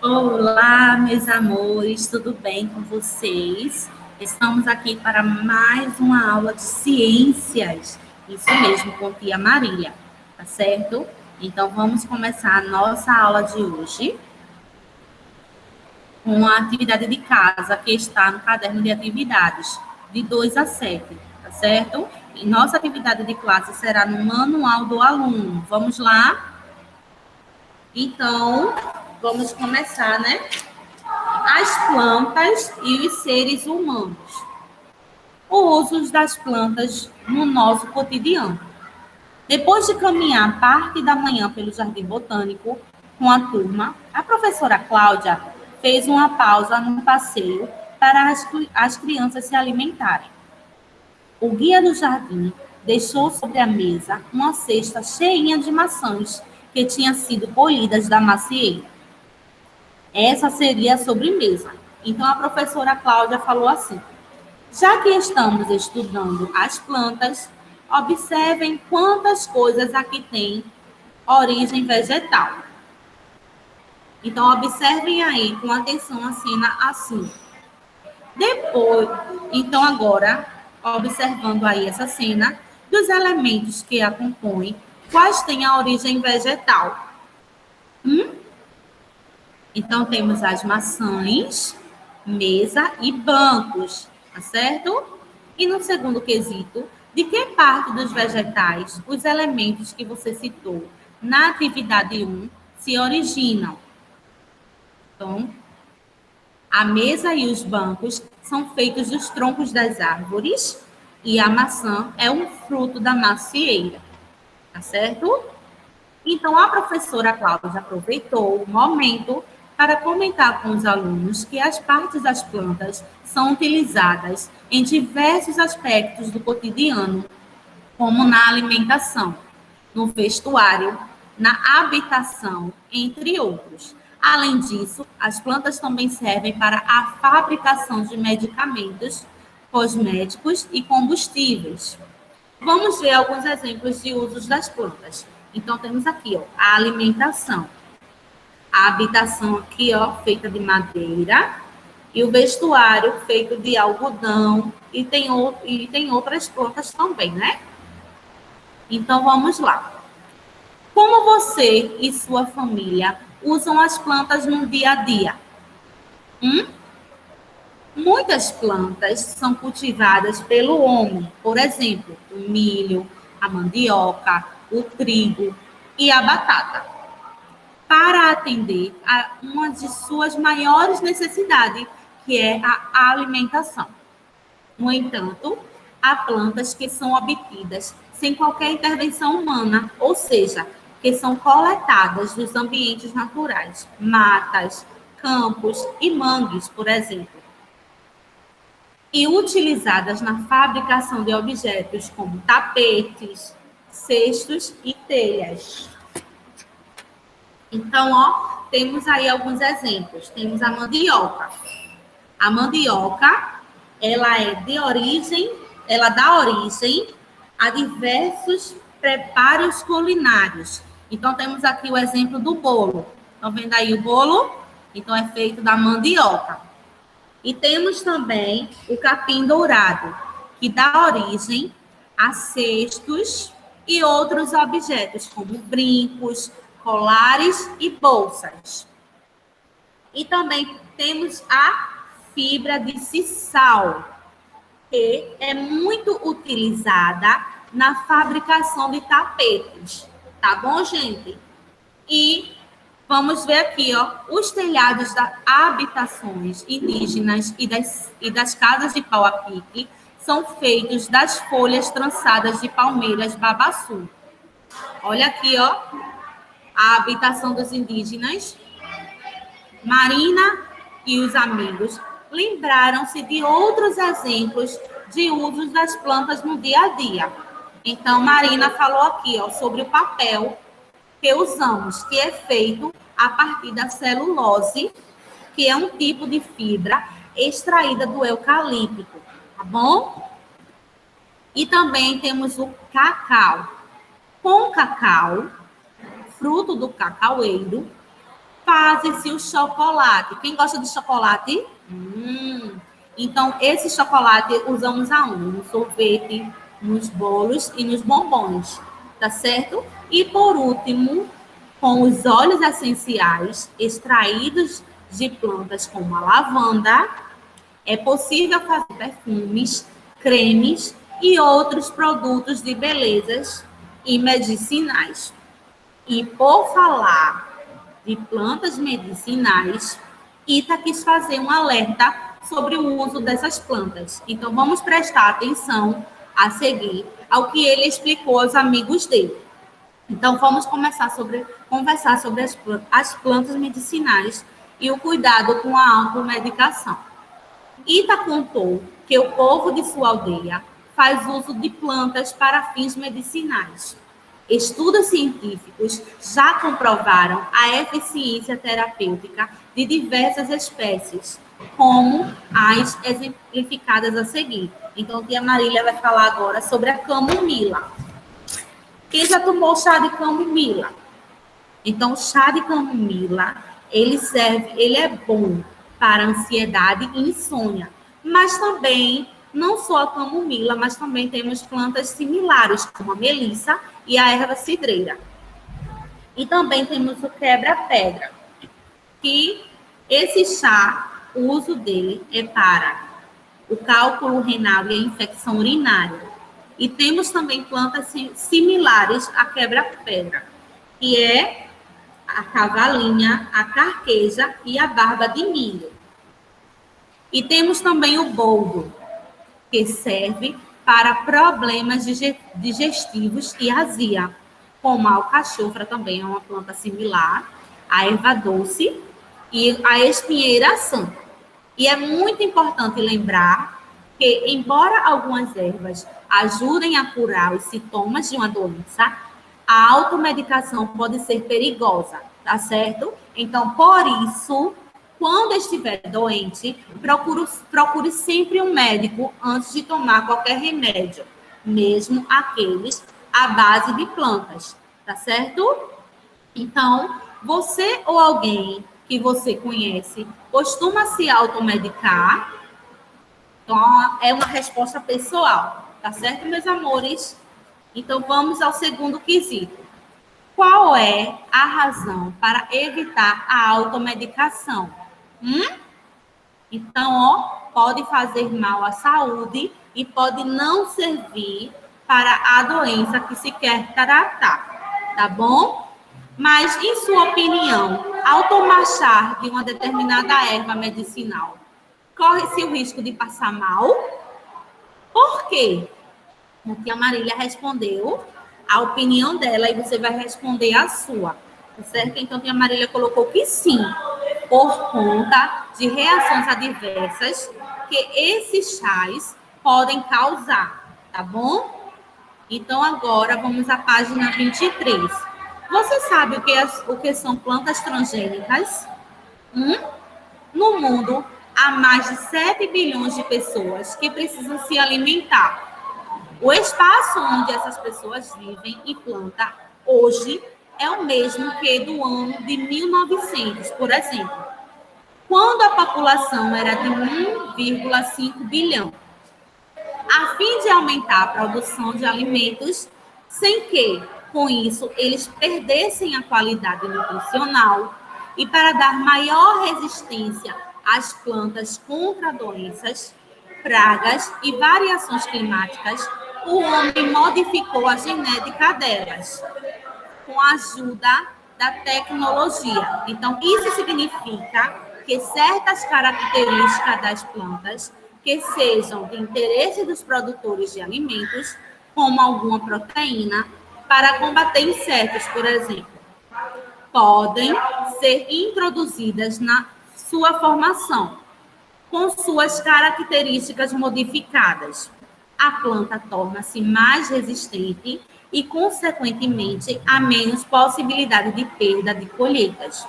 Olá, meus amores, tudo bem com vocês? Estamos aqui para mais uma aula de ciências, isso mesmo, com tia Marília, tá certo? Então, vamos começar a nossa aula de hoje com a atividade de casa que está no caderno de atividades, de 2 a 7, tá certo? E nossa atividade de classe será no manual do aluno. Vamos lá? Então, vamos começar, né? As plantas e os seres humanos. O uso das plantas no nosso cotidiano. Depois de caminhar parte da manhã pelo Jardim Botânico com a turma, a professora Cláudia fez uma pausa no passeio para as crianças se alimentarem. O guia do jardim deixou sobre a mesa uma cesta cheinha de maçãs que tinham sido colhidas da macieira. Essa seria a sobremesa. Então, a professora Cláudia falou assim: já que estamos estudando as plantas, observem quantas coisas aqui têm origem vegetal. Então, observem aí com atenção a cena assim. Depois, então agora, observando aí essa cena, dos elementos que a compõem, quais têm a origem vegetal? Então, temos as maçãs, mesa e bancos, tá certo? E no segundo quesito, de que parte dos vegetais os elementos que você citou na atividade 1 se originam? Então, a mesa e os bancos são feitos dos troncos das árvores e a maçã é um fruto da macieira, tá certo? Então, a professora Cláudia aproveitou o momento para comentar com os alunos que as partes das plantas são utilizadas em diversos aspectos do cotidiano, como na alimentação, no vestuário, na habitação, entre outros. Além disso, as plantas também servem para a fabricação de medicamentos, cosméticos e combustíveis. Vamos ver alguns exemplos de usos das plantas. Então, temos aqui, ó, a alimentação. A habitação aqui, ó, feita de madeira. E o vestuário feito de algodão. E tem outras plantas também, né? Então, vamos lá. Como você e sua família usam as plantas no dia a dia? Muitas plantas são cultivadas pelo homem, por exemplo, o milho, a mandioca, o trigo e a batata, para atender a uma de suas maiores necessidades, que é a alimentação. No entanto, há plantas que são obtidas sem qualquer intervenção humana, ou seja, que são coletadas dos ambientes naturais, matas, campos e mangues, por exemplo, e utilizadas na fabricação de objetos como tapetes, cestos e telhas. Então, ó, temos aí alguns exemplos. Temos a mandioca. A mandioca, ela dá origem a diversos preparos culinários. Então, temos aqui o exemplo do bolo. Estão vendo aí o bolo? Então, é feito da mandioca. E temos também o capim dourado, que dá origem a cestos e outros objetos, como brincos, colares e bolsas. E também temos a fibra de sisal, que é muito utilizada na fabricação de tapetes. Tá bom, gente? E vamos ver aqui, ó, os telhados das habitações indígenas e das casas de pau a pique são feitos das folhas trançadas de palmeiras babaçu. Olha aqui, ó, a habitação dos indígenas. Marina e os amigos lembraram-se de outros exemplos de usos das plantas no dia a dia. Então, Marina falou aqui, ó, sobre o papel que usamos, que é feito a partir da celulose, que é um tipo de fibra extraída do eucalipto, tá bom? E também temos o cacau. Com o cacau, fruto do cacaueiro, faz-se o chocolate. Quem gosta de chocolate? Então, esse chocolate usamos aonde? No sorvete, nos bolos e nos bombons, tá certo? E, por último, com os óleos essenciais extraídos de plantas como a lavanda, é possível fazer perfumes, cremes e outros produtos de belezas e medicinais. E por falar de plantas medicinais, Ita quis fazer um alerta sobre o uso dessas plantas. Então, vamos prestar atenção a seguir ao que ele explicou aos amigos dele. Então, vamos conversar sobre as plantas medicinais e o cuidado com a automedicação. Ita contou que o povo de sua aldeia faz uso de plantas para fins medicinais. Estudos científicos já comprovaram a eficiência terapêutica de diversas espécies, como as exemplificadas a seguir. Então, a tia Marília vai falar agora sobre a camomila. Quem já tomou chá de camomila? Então, o chá de camomila, ele é bom para ansiedade e insônia, mas também, não só a camomila, mas também temos plantas similares, como a melissa e a erva cidreira. E também temos o quebra-pedra, que esse chá, o uso dele é para o cálculo renal e a infecção urinária. E temos também plantas similares à quebra-pedra, que é a cavalinha, a carqueja e a barba de milho. E temos também o boldo, que serve para problemas digestivos e azia, como a alcachofra também é uma planta similar, a erva doce e a espinheira santa. E é muito importante lembrar que, embora algumas ervas ajudem a curar os sintomas de uma doença, a automedicação pode ser perigosa, tá certo? Então, por isso, quando estiver doente, procure sempre um médico antes de tomar qualquer remédio, mesmo aqueles à base de plantas, tá certo? Então, você ou alguém que você conhece costuma se automedicar? Então, é uma resposta pessoal, tá certo, meus amores? Então, vamos ao segundo quesito. Qual é a razão para evitar a automedicação? Então, ó, pode fazer mal à saúde e pode não servir para a doença que se quer tratar, tá bom? Mas, em sua opinião, ao tomar chá de uma determinada erva medicinal, corre-se o risco de passar mal? Por quê? A tia Marília respondeu a opinião dela e você vai responder a sua, tá certo? Então, a tia Marília colocou que sim, por conta de reações adversas que esses chás podem causar, tá bom? Então, agora vamos à página 23. Você sabe o que são plantas transgênicas? No mundo, há mais de 7 bilhões de pessoas que precisam se alimentar. O espaço onde essas pessoas vivem e plantam hoje é o mesmo que do ano de 1900, por exemplo, quando a população era de 1,5 bilhão. A fim de aumentar a produção de alimentos, sem que, com isso, eles perdessem a qualidade nutricional e para dar maior resistência às plantas contra doenças, pragas e variações climáticas, o homem modificou a genética delas com a ajuda da tecnologia. Então, isso significa que certas características das plantas que sejam de interesse dos produtores de alimentos, como alguma proteína, para combater insetos, por exemplo, podem ser introduzidas na sua formação, com suas características modificadas. A planta torna-se mais resistente e, consequentemente, há menos possibilidade de perda de colheitas.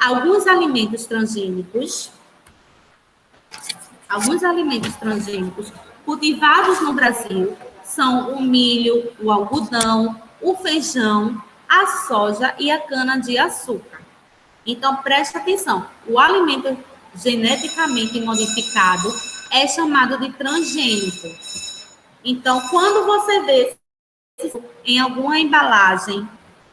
Alguns alimentos transgênicos cultivados no Brasil são o milho, o algodão, o feijão, a soja e a cana-de-açúcar. Então, preste atenção. O alimento geneticamente modificado é chamado de transgênico. Então, quando você vê em alguma embalagem,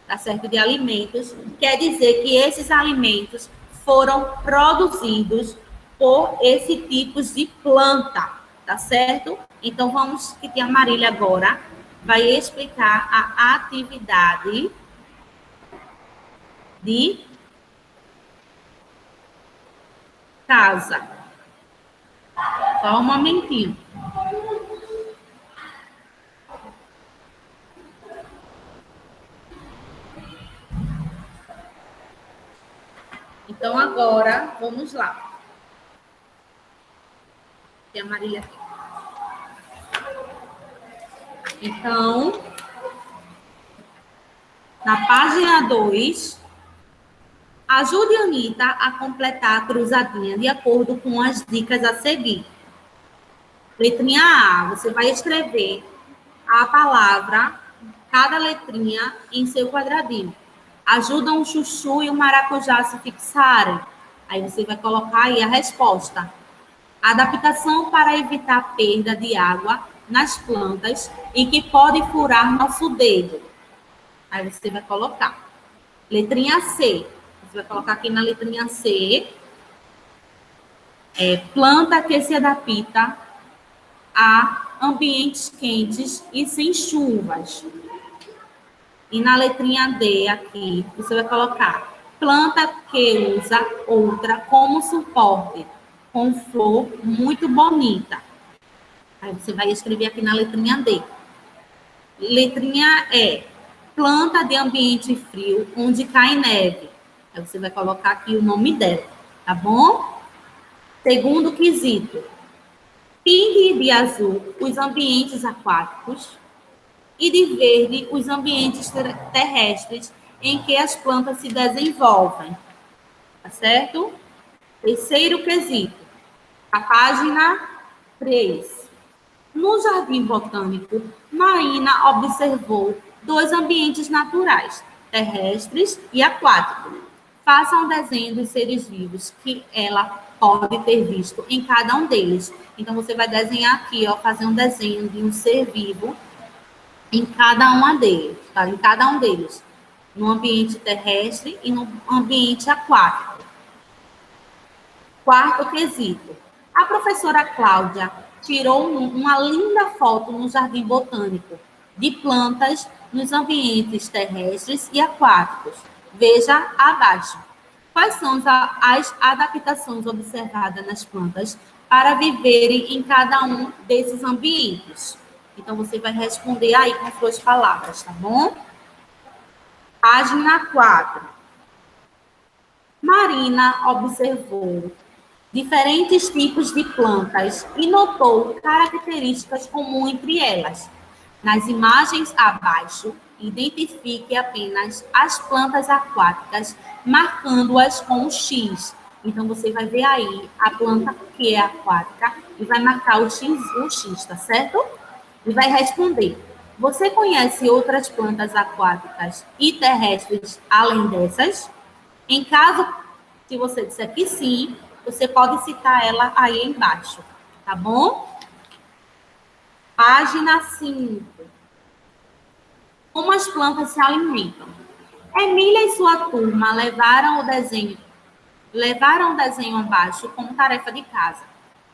tá certo, de alimentos, quer dizer que esses alimentos foram produzidos por esse tipo de planta, tá certo? Então, vamos que tia Marília agora vai explicar a atividade de casa. Só um momentinho. Então, agora, vamos lá. Tem a Marília aqui. Então, na página 2, ajude a Anitta a completar a cruzadinha de acordo com as dicas a seguir. Letrinha A, você vai escrever a palavra, cada letrinha em seu quadradinho. Ajuda um chuchu e o maracujá a se fixarem. Aí você vai colocar aí a resposta. Adaptação para evitar perda de água nas plantas e que pode furar nosso dedo. Aí você vai colocar. Letrinha C. Você vai colocar aqui na letrinha C. Planta que se adapta a ambientes quentes e sem chuvas. E na letrinha D aqui, você vai colocar planta que usa outra como suporte, com flor muito bonita. Aí você vai escrever aqui na letrinha D. Letrinha E, planta de ambiente frio, onde cai neve. Aí você vai colocar aqui o nome dela, tá bom? Segundo quesito, pinte de azul os ambientes aquáticos e de verde os ambientes terrestres em que as plantas se desenvolvem. Tá certo? Terceiro quesito, a página 3. No Jardim Botânico, Marina observou 2 ambientes naturais, terrestres e aquáticos. Faça um desenho dos seres vivos que ela pode ter visto em cada um deles. Então, você vai desenhar aqui, ó, fazer um desenho de um ser vivo em cada uma deles, tá? Em cada um deles, no ambiente terrestre e no ambiente aquático. Quarto quesito. A professora Cláudia tirou uma linda foto no Jardim Botânico de plantas nos ambientes terrestres e aquáticos. Veja abaixo. Quais são as adaptações observadas nas plantas para viverem em cada um desses ambientes? Então, você vai responder aí com suas palavras, tá bom? Página 4. Marina observou diferentes tipos de plantas e notou características comuns entre elas. Nas imagens abaixo, identifique apenas as plantas aquáticas, marcando-as com um X. Então, você vai ver aí a planta que é aquática e vai marcar o X, tá certo? E vai responder. Você conhece outras plantas aquáticas e terrestres além dessas? Em caso, se você disser que sim, você pode citar ela aí embaixo, tá bom? Página 5. Como as plantas se alimentam? Emília e sua turma levaram o desenho abaixo como tarefa de casa.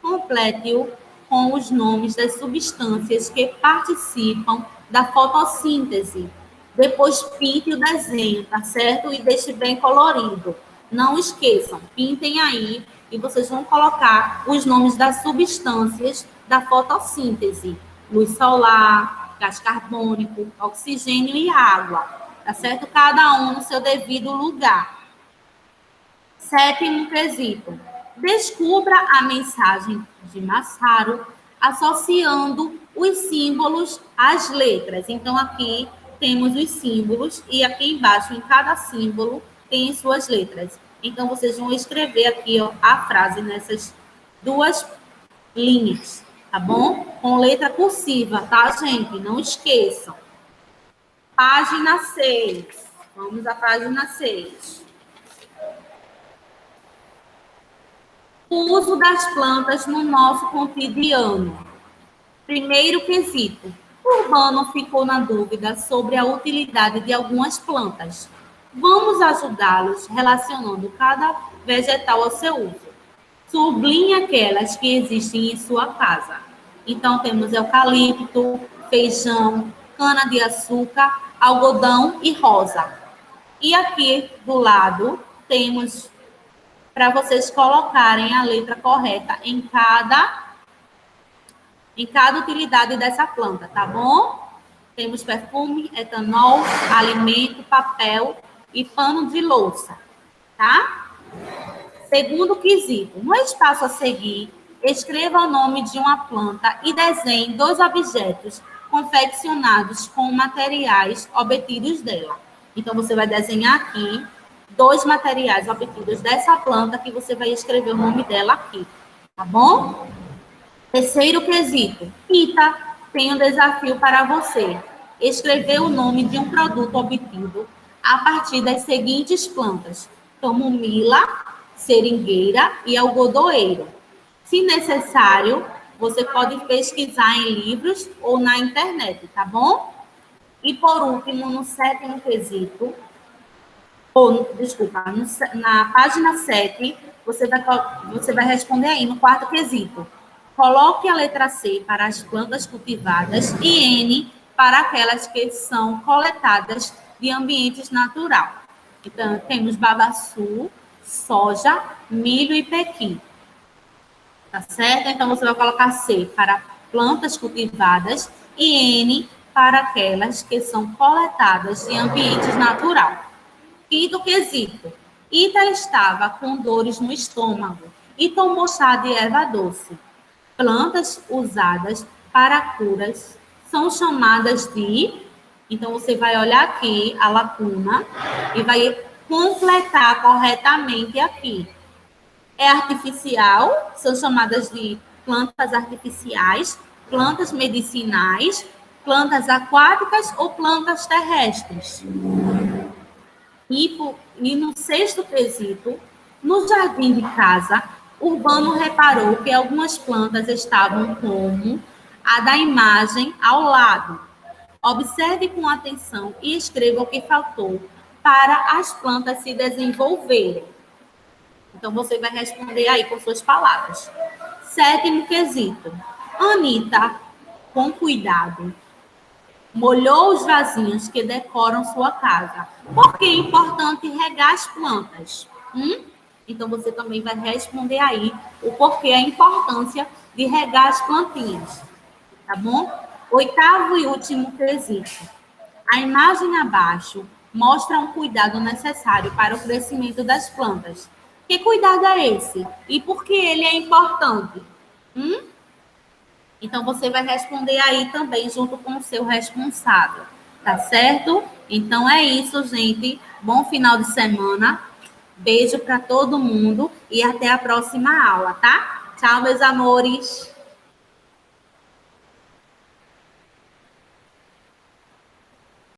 Complete-o com os nomes das substâncias que participam da fotossíntese. Depois pinte o desenho, tá certo? E deixe bem colorido. Não esqueçam, pintem aí e vocês vão colocar os nomes das substâncias da fotossíntese. Luz solar, gás carbônico, oxigênio e água, tá certo? Cada um no seu devido lugar. Sétimo quesito. Descubra a mensagem de Massaro associando os símbolos às letras. Então, aqui temos os símbolos e aqui embaixo, em cada símbolo, tem suas letras. Então, vocês vão escrever aqui, ó, a frase nessas 2 linhas, tá bom? Com letra cursiva, tá, gente? Não esqueçam. Página 6. Vamos à página 6. O uso das plantas no nosso cotidiano. Primeiro quesito. O Urbano ficou na dúvida sobre a utilidade de algumas plantas. Vamos ajudá-los relacionando cada vegetal ao seu uso. Sublinhe aquelas que existem em sua casa. Então, temos eucalipto, feijão, cana-de-açúcar, algodão e rosa. E aqui do lado, temos para vocês colocarem a letra correta em cada utilidade dessa planta, tá bom? Temos perfume, etanol, alimento, papel e pano de louça, tá? Segundo quesito, no espaço a seguir, escreva o nome de uma planta e desenhe 2 objetos confeccionados com materiais obtidos dela. Então, você vai desenhar aqui 2 materiais obtidos dessa planta que você vai escrever o nome dela aqui, tá bom? Terceiro quesito, Rita tem um desafio para você. Escrever o nome de um produto obtido a partir das seguintes plantas: camomila, seringueira e algodoeiro. Se necessário, você pode pesquisar em livros ou na internet, tá bom? E por último, no sétimo quesito, na página 7, você vai responder aí no quarto quesito. Coloque a letra C para as plantas cultivadas e N para aquelas que são coletadas de ambientes naturais. Então, temos babaçu, soja, milho e pequi. Tá certo? Então, você vai colocar C para plantas cultivadas e N para aquelas que são coletadas de ambientes naturais. Quinto quesito. Ita estava com dores no estômago e tomou chá de erva doce. Plantas usadas para curas são chamadas de... Então, você vai olhar aqui a lacuna e vai completar corretamente aqui. É artificial, são chamadas de plantas artificiais, plantas medicinais, plantas aquáticas ou plantas terrestres. E no sexto quesito, no jardim de casa, Urbano reparou que algumas plantas estavam como a da imagem ao lado. Observe com atenção e escreva o que faltou para as plantas se desenvolverem. Então, você vai responder aí com suas palavras. Sétimo quesito. Anita, com cuidado, molhou os vasinhos que decoram sua casa. Por que é importante regar as plantas? Então, você também vai responder aí o porquê, a importância de regar as plantinhas. Tá bom? Oitavo e último quesito. A imagem abaixo mostra um cuidado necessário para o crescimento das plantas. Que cuidado é esse? E por que ele é importante? Então, você vai responder aí também junto com o seu responsável. Tá certo? Então, é isso, gente. Bom final de semana. Beijo para todo mundo e até a próxima aula, tá? Tchau, meus amores.